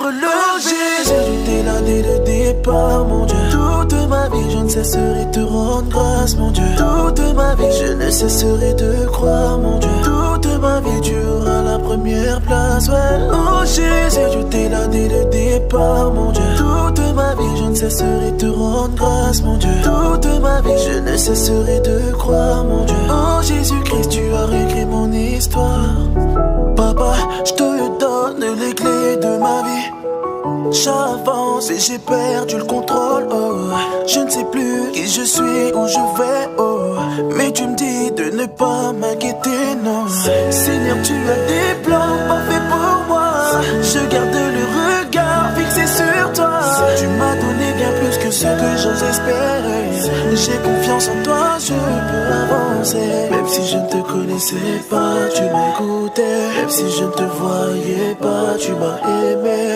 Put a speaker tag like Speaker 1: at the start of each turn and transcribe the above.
Speaker 1: relogé. J'ai dû t'aider dès le départ, mon Dieu. Toute ma vie, je ne cesserai de te rendre grâce, mon Dieu. Toute ma vie, je ne cesserai de croire, mon Dieu. Toute ma vie, tu auras la première place, ouais. Oh Jésus, je t'ai là dès le départ, mon Dieu. Toute ma vie, je ne cesserai de te rendre grâce, mon Dieu. Toute ma vie, je ne cesserai de croire, mon Dieu. Oh Jésus-Christ, tu as réécrit mon histoire. Papa, je te donne les clés de ma vie. J'avance et j'ai perdu le contrôle, oh. Je ne sais plus qui je suis, où je vais, oh. Mais tu me dis de ne pas m'inquiéter, non. Seigneur, tu as des plans parfaits pour moi. Je garde le regard fixé sur toi. Tu m'as donné bien plus que ce que j'ose espérer. J'ai confiance en toi, je peux avancer. Même si je ne te connaissais pas, tu m'as écouté. Même si je ne te voyais pas, tu m'as aimé.